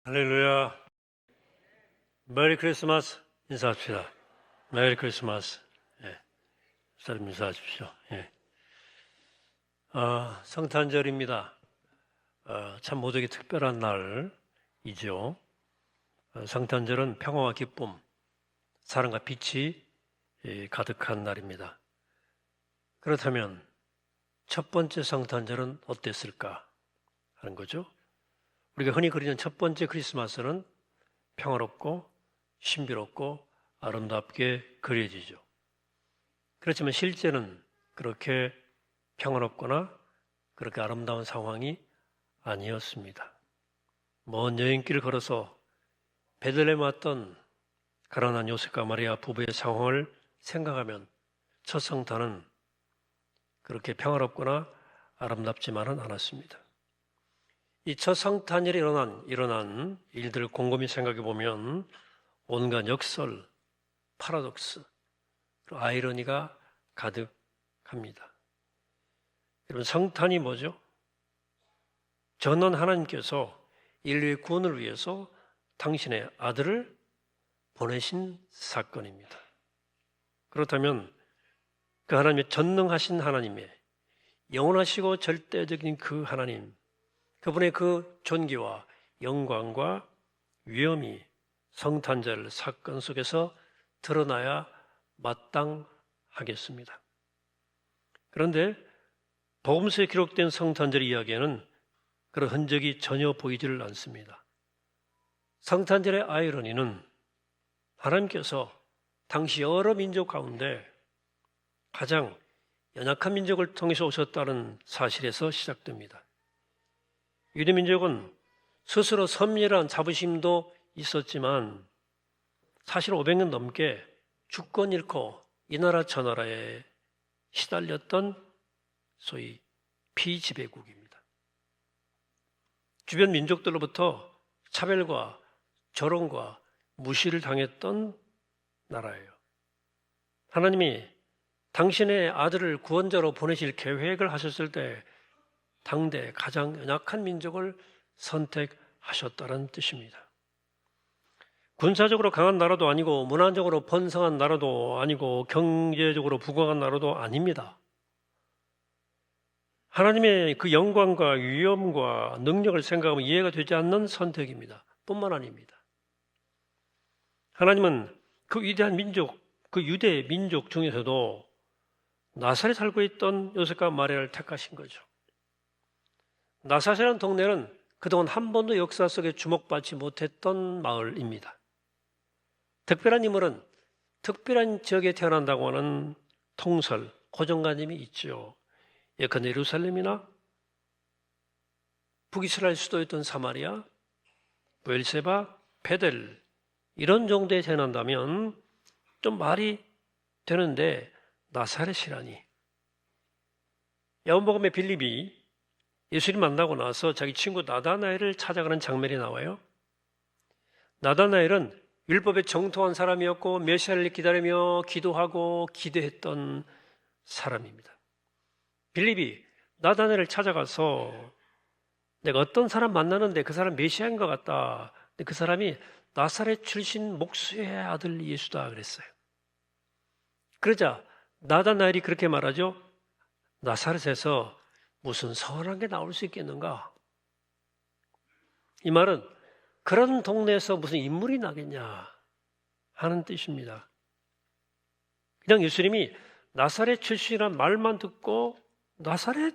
할렐루야. 메리 크리스마스 인사합시다. 메리 크리스마스. 예. 사람 인사하십시오. 예. 성탄절입니다. 참 모두에게 특별한 날이죠. 성탄절은 평화와 기쁨, 사랑과 빛이 가득한 날입니다. 그렇다면 첫 번째 성탄절은 어땠을까 하는 거죠. 우리가 흔히 그리는 첫 번째 크리스마스는 평화롭고 신비롭고 아름답게 그려지죠. 그렇지만 실제는 그렇게 평화롭거나 그렇게 아름다운 상황이 아니었습니다. 먼 여행길을 걸어서 베들레헴에 왔던 가난한 요셉과 마리아 부부의 상황을 생각하면 첫 성탄은 그렇게 평화롭거나 아름답지만은 않았습니다. 이 첫 성탄일에 일어난 일들을 곰곰이 생각해 보면 온갖 역설, 파라독스, 아이러니가 가득합니다. 여러분, 성탄이 뭐죠? 전원 하나님께서 인류의 구원을 위해서 당신의 아들을 보내신 사건입니다. 그렇다면 그 하나님의 전능하신 하나님의 영원하시고 절대적인 그 하나님, 그분의 그 존귀와 영광과 위엄이 성탄절 사건 속에서 드러나야 마땅하겠습니다. 그런데 복음서에 기록된 성탄절 이야기에는 그런 흔적이 전혀 보이지를 않습니다. 성탄절의 아이러니는 하나님께서 당시 여러 민족 가운데 가장 연약한 민족을 통해서 오셨다는 사실에서 시작됩니다. 유대 민족은 스스로 섬멸한 자부심도 있었지만 사실 500년 넘게 주권 잃고 이 나라 저 나라에 시달렸던 소위 피지배국입니다. 주변 민족들로부터 차별과 조롱과 무시를 당했던 나라예요. 하나님이 당신의 아들을 구원자로 보내실 계획을 하셨을 때 당대 가장 연약한 민족을 선택하셨다는 뜻입니다. 군사적으로 강한 나라도 아니고 문화적으로 번성한 나라도 아니고 경제적으로 부강한 나라도 아닙니다. 하나님의 그 영광과 위엄과 능력을 생각하면 이해가 되지 않는 선택입니다. 뿐만 아닙니다. 하나님은 그 위대한 민족, 그 유대 민족 중에서도 나사렛에 살고 있던 요셉과 마리아를 택하신 거죠. 나사렛이라는 동네는 그동안 한 번도 역사 속에 주목받지 못했던 마을입니다. 특별한 인물은 특별한 지역에 태어난다고 하는 통설, 고정관념이 있죠. 예컨대 예루살렘이나 북이스라엘 수도였던 사마리아, 브엘세바, 베델 이런 정도에 태어난다면 좀 말이 되는데 나사렛이라니. 야고보음의 빌립이 예수님 만나고 나서 자기 친구 나다나엘을 찾아가는 장면이 나와요. 나다나엘은 율법에 정통한 사람이었고 메시아를 기다리며 기도하고 기대했던 사람입니다. 빌립이 나다나엘을 찾아가서 내가 어떤 사람 만나는데 그 사람 메시아인 것 같다. 근데 그 사람이 나사렛 출신 목수의 아들 예수다 그랬어요. 그러자 나다나엘이 그렇게 말하죠. 나사렛에서 무슨 선한 게 나올 수 있겠는가? 이 말은 그런 동네에서 무슨 인물이 나겠냐 하는 뜻입니다. 그냥 예수님이 나사렛 출신이란 말만 듣고 나사렛?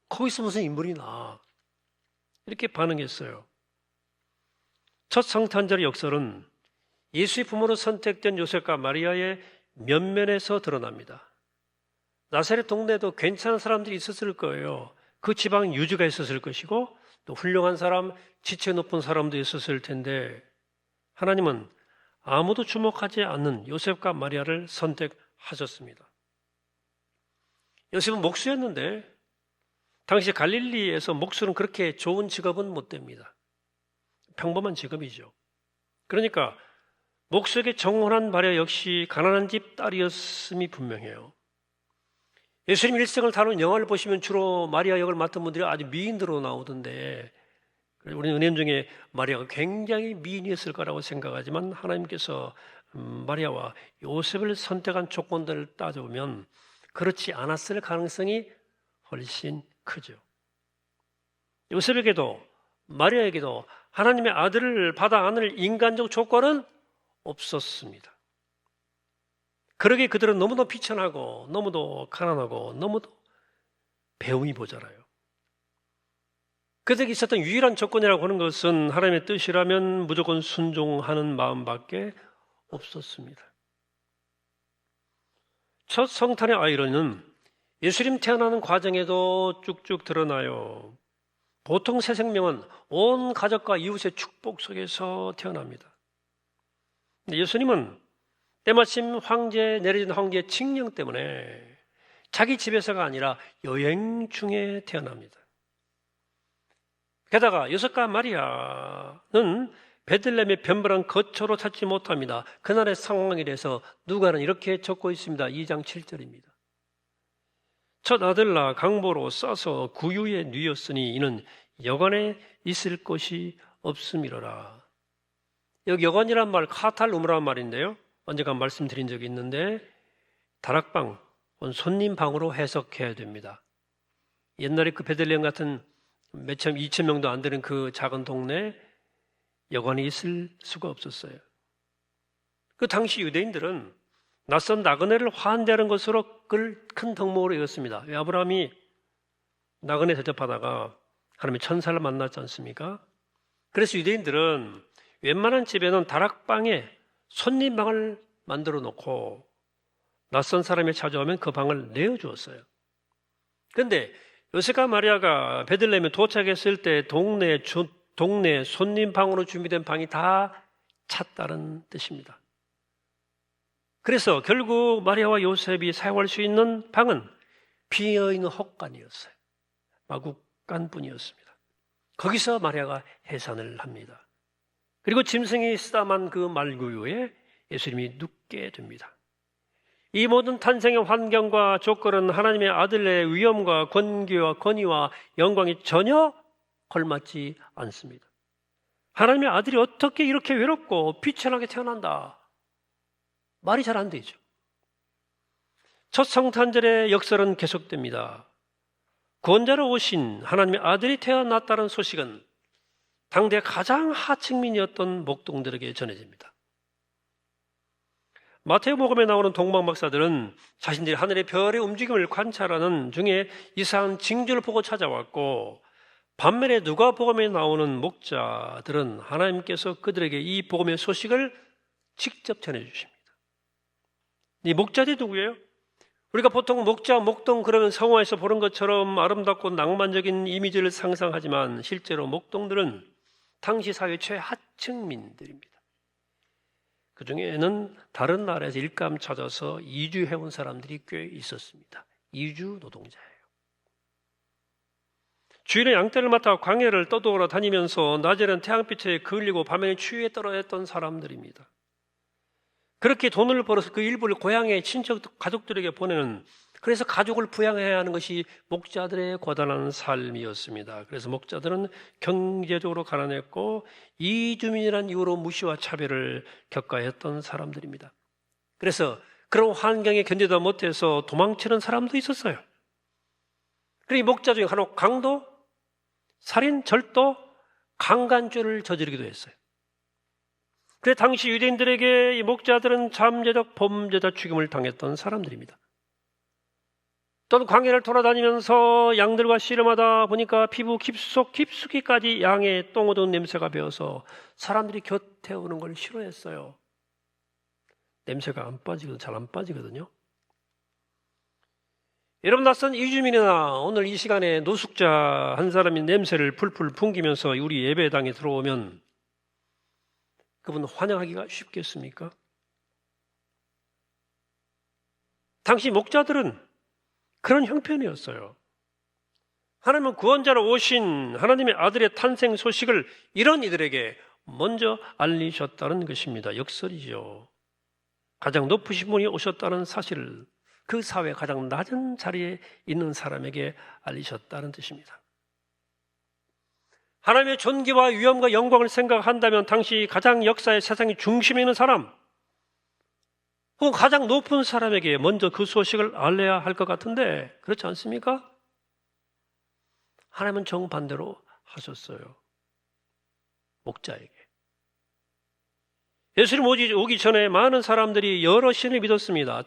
거기서 무슨 인물이 나? 이렇게 반응했어요. 첫 성탄절의 역설은 예수의 부모로 선택된 요셉과 마리아의 면면에서 드러납니다. 나사렛 동네에도 괜찮은 사람들이 있었을 거예요. 그 지방 유지가 있었을 것이고 또 훌륭한 사람, 지체 높은 사람도 있었을 텐데 하나님은 아무도 주목하지 않는 요셉과 마리아를 선택하셨습니다. 요셉은 목수였는데 당시 갈릴리에서 목수는 그렇게 좋은 직업은 못 됩니다. 평범한 직업이죠. 그러니까 목수에게 정혼한 마리아 역시 가난한 집 딸이었음이 분명해요. 예수님 일생을 다룬 영화를 보시면 주로 마리아 역을 맡은 분들이 아주 미인으로 나오던데 우리는 은연 중에 마리아가 굉장히 미인이었을 거라고 생각하지만 하나님께서 마리아와 요셉을 선택한 조건들을 따져보면 그렇지 않았을 가능성이 훨씬 크죠. 요셉에게도 마리아에게도 하나님의 아들을 받아 안을 인간적 조건은 없었습니다. 그러기에 그들은 너무도 비천하고 너무도 가난하고 너무도 배움이 모자라요. 그들에게 있었던 유일한 조건이라고 하는 것은 하나님의 뜻이라면 무조건 순종하는 마음밖에 없었습니다. 첫 성탄의 아이러니는 예수님 태어나는 과정에도 쭉쭉 드러나요. 보통 새 생명은 온 가족과 이웃의 축복 속에서 태어납니다. 예수님은 때마침 내려진 황제의 칙령 때문에 자기 집에서가 아니라 여행 중에 태어납니다. 게다가 요셉과 마리아는 베들레헴의 변변한 거처로 찾지 못합니다. 그날의 상황에 대해서 누가는 이렇게 적고 있습니다. 2장 7절입니다. 첫 아들라 강보로 싸서 구유에 누였으니 이는 여관에 있을 곳이 없음이로라. 여기 여관이란 말 카탈루무란 말인데요. 언젠가 말씀드린 적이 있는데 다락방, 손님방으로 해석해야 됩니다. 옛날에 그 베들레헴 같은 2,000명도 안 되는 그 작은 동네에 여관이 있을 수가 없었어요. 그 당시 유대인들은 낯선 나그네를 환대하는 것으로 그걸 큰 덕목으로 여겼습니다. 아브라함이 나그네 대접하다가 하나님의 천사를 만났지 않습니까? 그래서 유대인들은 웬만한 집에는 다락방에 손님방을 만들어 놓고 낯선 사람이 찾아오면 그 방을 내어주었어요. 그런데 요셉과 마리아가 베들레헴에 도착했을 때 동네 손님방으로 준비된 방이 다 찼다는 뜻입니다. 그래서 결국 마리아와 요셉이 사용할 수 있는 방은 비어있는 헛간이었어요. 마구간뿐이었습니다. 거기서 마리아가 해산을 합니다. 그리고 짐승이 쓰다만 그 말구유에 예수님이 눕게 됩니다. 이 모든 탄생의 환경과 조건은 하나님의 아들의 위엄과 권위와 영광이 전혀 걸맞지 않습니다. 하나님의 아들이 어떻게 이렇게 외롭고 비천하게 태어난다? 말이 잘 안 되죠. 첫 성탄절의 역설은 계속됩니다. 구원자로 오신 하나님의 아들이 태어났다는 소식은 당대 가장 하층민이었던 목동들에게 전해집니다. 마태복음에 나오는 동방 박사들은 자신들이 하늘의 별의 움직임을 관찰하는 중에 이상한 징조를 보고 찾아왔고, 반면에 누가복음에 나오는 목자들은 하나님께서 그들에게 이 복음의 소식을 직접 전해주십니다. 이 목자들이 누구예요? 우리가 보통 목자, 목동 그러면 성화에서 보는 것처럼 아름답고 낭만적인 이미지를 상상하지만 실제로 목동들은 당시 사회 최하층민들입니다. 그 중에는 다른 나라에서 일감 찾아서 이주해온 사람들이 꽤 있었습니다. 이주 노동자예요. 주일에 양떼를 맡아 광야를 떠돌아다니면서 낮에는 태양빛에 그을리고 밤에는 추위에 떨어졌던 사람들입니다. 그렇게 돈을 벌어서 그 일부를 고향의 친척 가족들에게 보내는, 그래서 가족을 부양해야 하는 것이 목자들의 고단한 삶이었습니다. 그래서 목자들은 경제적으로 가난했고 이주민이라는 이유로 무시와 차별을 겪어야 했던 사람들입니다. 그래서 그런 환경에 견디다 못해서 도망치는 사람도 있었어요. 그리고 이 목자 중에 간혹 강도, 살인, 절도, 강간죄를 저지르기도 했어요. 그래서 당시 유대인들에게 이 목자들은 잠재적 범죄자 취급을 당했던 사람들입니다. 또는 광야를 돌아다니면서 양들과 씨름하다 보니까 피부 깊숙이까지 양의 똥 얻은 냄새가 배어서 사람들이 곁에 오는 걸 싫어했어요. 냄새가 잘 안 빠지거든요. 여러분, 낯선 이주민이나 오늘 이 시간에 노숙자 한 사람이 냄새를 풀풀 풍기면서 우리 예배당에 들어오면 그분 환영하기가 쉽겠습니까? 당시 목자들은 그런 형편이었어요. 하나님은 구원자로 오신 하나님의 아들의 탄생 소식을 이런 이들에게 먼저 알리셨다는 것입니다. 역설이죠. 가장 높으신 분이 오셨다는 사실을 그 사회의 가장 낮은 자리에 있는 사람에게 알리셨다는 뜻입니다. 하나님의 존귀와 위엄과 영광을 생각한다면 당시 가장 역사의 세상의 중심에 있는 사람, 혹은 가장 높은 사람에게 먼저 그 소식을 알려야 할 것 같은데 그렇지 않습니까? 하나님은 정반대로 하셨어요. 목자에게. 예수님 오기 전에 많은 사람들이 여러 신을 믿었습니다.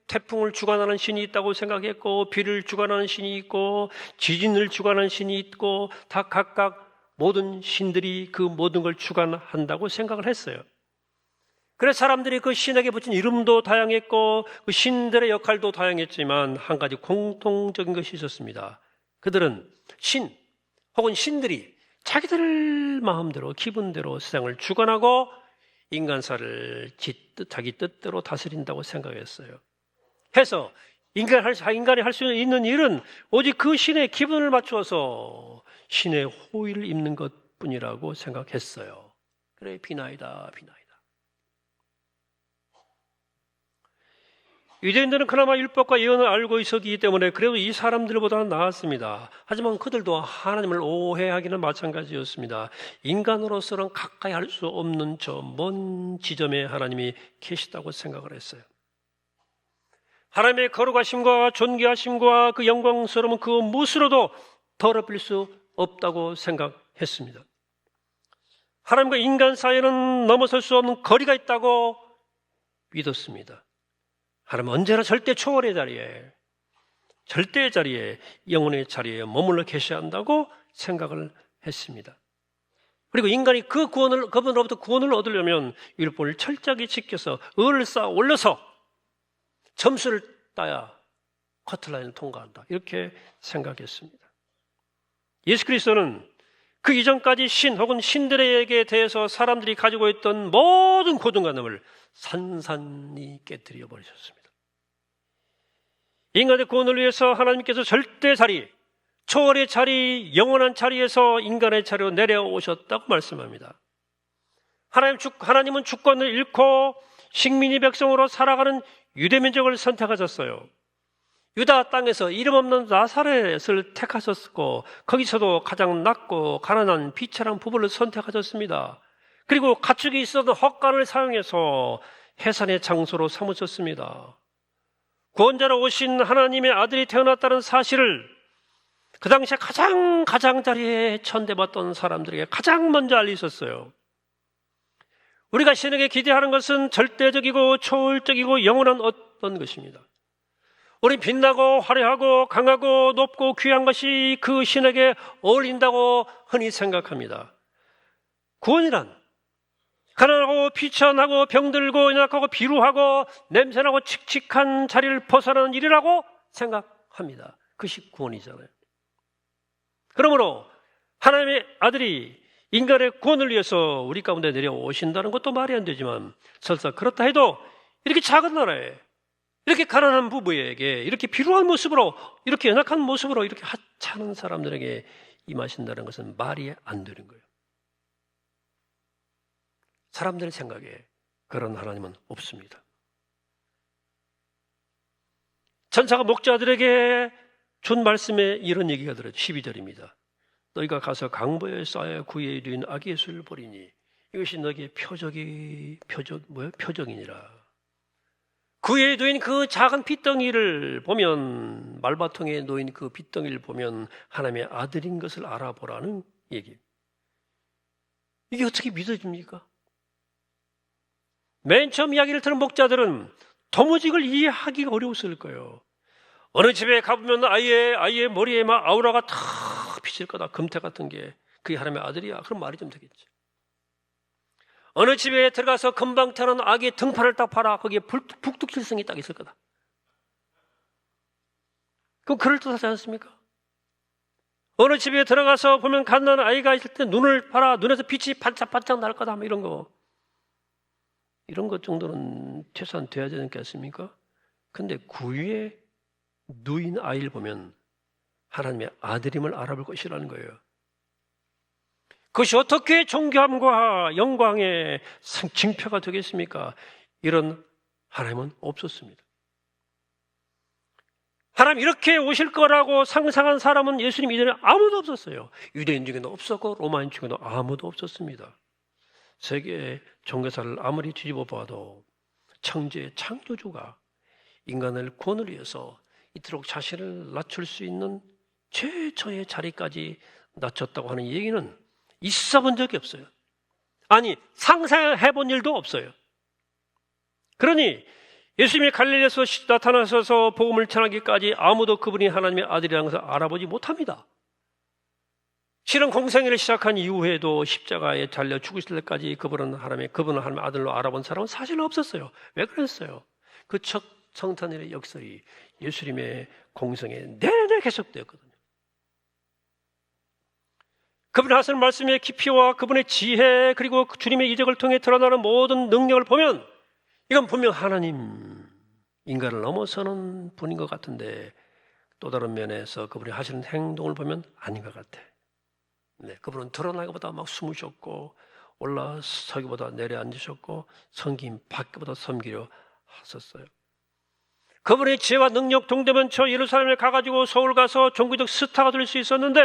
태풍을 주관하는 신이 있다고 생각했고, 비를 주관하는 신이 있고, 지진을 주관하는 신이 있고, 다 각각 모든 신들이 그 모든 걸 주관한다고 생각을 했어요. 그래서 사람들이 그 신에게 붙인 이름도 다양했고, 그 신들의 역할도 다양했지만 한 가지 공통적인 것이 있었습니다. 그들은 신 혹은 신들이 자기들 마음대로 기분대로 세상을 주관하고 인간사를 자기 뜻대로 다스린다고 생각했어요. 해서 인간이 할 수 있는 일은 오직 그 신의 기분을 맞추어서 신의 호의를 입는 것뿐이라고 생각했어요. 그래, 비나이다. 유대인들은 그나마 율법과 예언을 알고 있었기 때문에 그래도 이 사람들보다는 나았습니다. 하지만 그들도 하나님을 오해하기는 마찬가지였습니다. 인간으로서는 가까이 할 수 없는 저 먼 지점에 하나님이 계시다고 생각을 했어요. 하나님의 거룩하심과 존귀하심과 그 영광스러움은 그 무엇으로도 더럽힐 수 없다고 생각했습니다. 하나님과 인간 사이에는 넘어설 수 없는 거리가 있다고 믿었습니다. 하나님은 언제나 절대 초월의 자리에, 절대의 자리에, 영혼의 자리에 머물러 계셔야 한다고 생각을 했습니다. 그리고 인간이 그분으로부터 구원을 얻으려면 율법을 철저하게 지켜서 을을 쌓아 올려서 점수를 따야 커트라인을 통과한다. 이렇게 생각했습니다. 예수 그리스도는 그 이전까지 신 혹은 신들에게 대해서 사람들이 가지고 있던 모든 고정관념을 산산히 깨뜨려 버리셨습니다. 인간의 구원을 위해서 하나님께서 절대 자리, 초월의 자리, 영원한 자리에서 인간의 자리로 내려오셨다고 말씀합니다. 하나님은 주권을 잃고 식민지 백성으로 살아가는 유대민족을 선택하셨어요. 유다 땅에서 이름 없는 나사렛을 택하셨고 거기서도 가장 낮고 가난한 비천한 부부를 선택하셨습니다. 그리고 가축이 있어도 헛간을 사용해서 해산의 장소로 삼으셨습니다. 구원자로 오신 하나님의 아들이 태어났다는 사실을 그 당시에 가장 자리에 천대받던 사람들에게 가장 먼저 알리셨어요. 우리가 신에게 기대하는 것은 절대적이고 초월적이고 영원한 어떤 것입니다. 우리 빛나고 화려하고 강하고 높고 귀한 것이 그 신에게 어울린다고 흔히 생각합니다. 구원이란 가난하고 비천하고 병들고 연약하고 비루하고 냄새나고 칙칙한 자리를 벗어나는 일이라고 생각합니다. 그것이 구원이잖아요. 그러므로 하나님의 아들이 인간의 구원을 위해서 우리 가운데 내려오신다는 것도 말이 안 되지만 설사 그렇다 해도 이렇게 작은 나라에 이렇게 가난한 부부에게 이렇게 비루한 모습으로 이렇게 연약한 모습으로 이렇게 하찮은 사람들에게 임하신다는 것은 말이 안 되는 거예요. 사람들의 생각에 그런 하나님은 없습니다. 천사가 목자들에게 준 말씀에 이런 얘기가 들어요. 12절입니다. 너희가 가서 강보에 쌓여 구에 이르는 악의 예수를 보리니 이것이 너희의 표적이니라. 구에 놓인 그 작은 핏덩이를 보면, 말바통에 놓인 그 핏덩이를 보면 하나님의 아들인 것을 알아보라는 얘기. 이게 어떻게 믿어집니까? 맨 처음 이야기를 들은 목자들은 도무지 이걸 이해하기가 어려웠을 거예요. 어느 집에 가보면 아이의 머리에 막 아우라가 탁 비칠 거다. 금태 같은 게 그게 하나님의 아들이야. 그런 말이 좀 되겠지. 어느 집에 들어가서 금방 태어난 아기의 등판을 딱 봐라. 거기에 북두칠성이 딱 있을 거다. 그럼 그럴듯하지 않습니까? 어느 집에 들어가서 보면 갓난 아이가 있을 때 눈을 봐라. 눈에서 빛이 반짝반짝 날 거다. 뭐 이런 거. 이런 것 정도는 최소한 돼야 되지 않겠습니까? 근데 구유에 누인 아이를 보면 하나님의 아들임을 알아볼 것이라는 거예요. 그것이 어떻게 존귀함과 영광의 징표가 되겠습니까? 이런 하나님은 없었습니다. 하나님 이렇게 오실 거라고 상상한 사람은 예수님 이전에 아무도 없었어요. 유대인 중에도 없었고 로마인 중에도 아무도 없었습니다. 세계의 종교사를 아무리 뒤집어 봐도 창조의 창조주가 인간을 구원을 위해서 이토록 자신을 낮출 수 있는 최초의 자리까지 낮췄다고 하는 얘기는 있어 본 적이 없어요. 아니, 상상해 본 일도 없어요. 그러니 예수님이 갈릴리에서 나타나셔서 복음을 전하기까지 아무도 그분이 하나님의 아들이라는 것을 알아보지 못합니다. 실은 공생애를 시작한 이후에도 십자가에 달려 죽으실 때까지 그분은 하나님의 아들로 알아본 사람은 사실 없었어요. 왜 그랬어요? 그 첫 성탄일의 역설이 예수님의 공생애 내내 계속되었거든요. 그분이 하시는 말씀의 깊이와 그분의 지혜 그리고 주님의 이적을 통해 드러나는 모든 능력을 보면 이건 분명 하나님, 인간을 넘어서는 분인 것 같은데 또 다른 면에서 그분이 하시는 행동을 보면 아닌 것 같아. 네, 그분은 드러나기보다 막 숨으셨고 올라서기보다 내려앉으셨고 섬김 받기보다 섬기려 하셨어요. 그분의 지혜와 능력 동대면 저 예루살렘에 가가지고 서울 가서 종교적 스타가 될 수 있었는데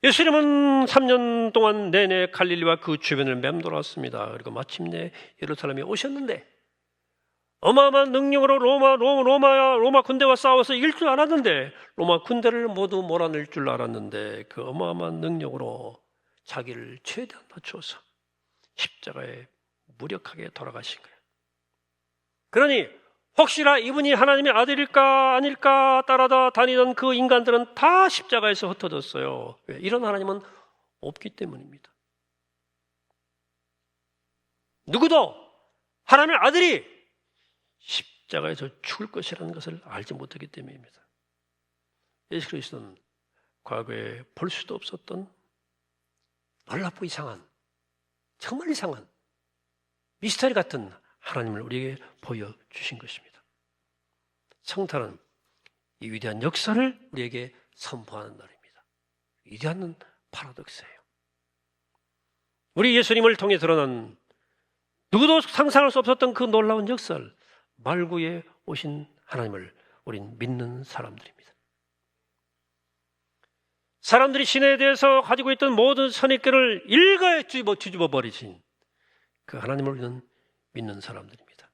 예수님은 3년 동안 내내 갈릴리와 그 주변을 맴돌았습니다. 그리고 마침내 예루살렘에 오셨는데 어마어마한 능력으로 로마 군대와 싸워서 이길 줄 알았는데 로마 군대를 모두 몰아낼 줄 알았는데 그 어마어마한 능력으로 자기를 최대한 낮추어서 십자가에 무력하게 돌아가신 거예요. 그러니 혹시나 이분이 하나님의 아들일까 아닐까 따라다니던 그 인간들은 다 십자가에서 흩어졌어요. 왜? 이런 하나님은 없기 때문입니다. 누구도 하나님의 아들이 십자가에서 죽을 것이라는 것을 알지 못하기 때문입니다. 예수 그리스도는 과거에 볼 수도 없었던 놀랍고 이상한, 정말 이상한 미스터리 같은 하나님을 우리에게 보여주신 것입니다. 성탄은 이 위대한 역사를 우리에게 선포하는 날입니다. 위대한 파라독스예요. 우리 예수님을 통해 드러난 누구도 상상할 수 없었던 그 놀라운 역사를 말구에 오신 하나님을 우린 믿는 사람들입니다. 사람들이 신에 대해서 가지고 있던 모든 선입견을 일가에 뒤집어 버리신 그 하나님을 우리는 믿는 사람들입니다.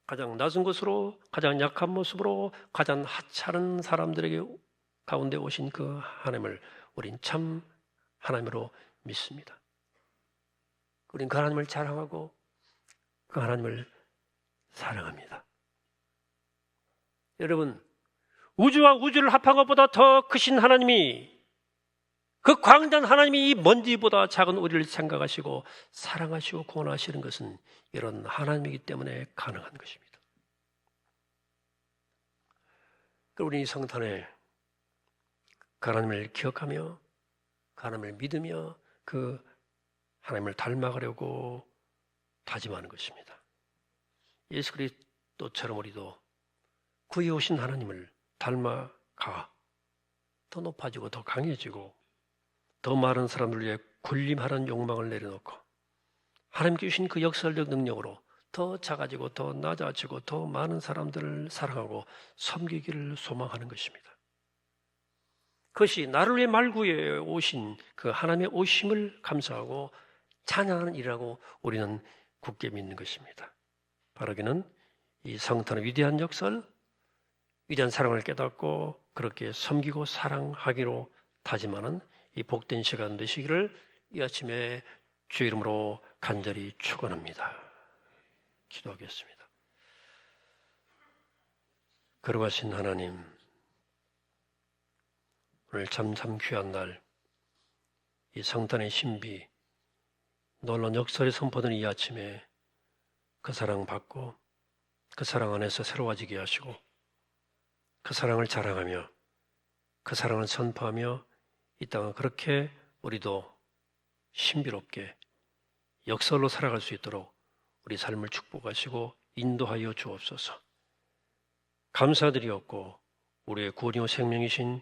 가장 낮은 곳으로 가장 약한 모습으로 가장 하찮은 사람들에게 가운데 오신 그 하나님을 우린 참 하나님으로 믿습니다. 우린 그 하나님을 자랑하고 그 하나님을 사랑합니다. 여러분, 우주와 우주를 합한 것보다 더 크신 하나님이, 그 광대한 하나님이 이 먼지보다 작은 우리를 생각하시고 사랑하시고 구원하시는 것은 이런 하나님이기 때문에 가능한 것입니다. 우리 이 성탄에 그 하나님을 기억하며 그 하나님을 믿으며 그 하나님을 닮아가려고 다짐하는 것입니다. 예수 그리스도처럼 우리도 구해 오신 하나님을 닮아가 더 높아지고 더 강해지고 더 많은 사람들 위해 군림하는 욕망을 내려놓고 하나님께 주신 그 역설적 능력으로 더 작아지고 더 낮아지고 더 많은 사람들을 사랑하고 섬기기를 소망하는 것입니다. 그것이 나를 위해 말구에 오신 그 하나님의 오심을 감사하고 찬양하는 일이라고 우리는 굳게 믿는 것입니다. 바라기는 이 성탄의 위대한 역설, 위대한 사랑을 깨닫고 그렇게 섬기고 사랑하기로 다짐하는 이 복된 시간 되시기를 이 아침에 주의 이름으로 간절히 축원합니다. 기도하겠습니다. 거룩하신 하나님, 오늘 참 귀한 날, 이 성탄의 신비, 놀라운 역설이 선포되는 이 아침에 그 사랑 받고 그 사랑 안에서 새로워지게 하시고 그 사랑을 자랑하며 그 사랑을 선포하며 이 땅은 그렇게 우리도 신비롭게 역설로 살아갈 수 있도록 우리 삶을 축복하시고 인도하여 주옵소서. 감사드리옵고 우리의 구원이요 생명이신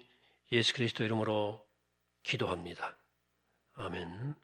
예수 그리스도 이름으로 기도합니다. 아멘.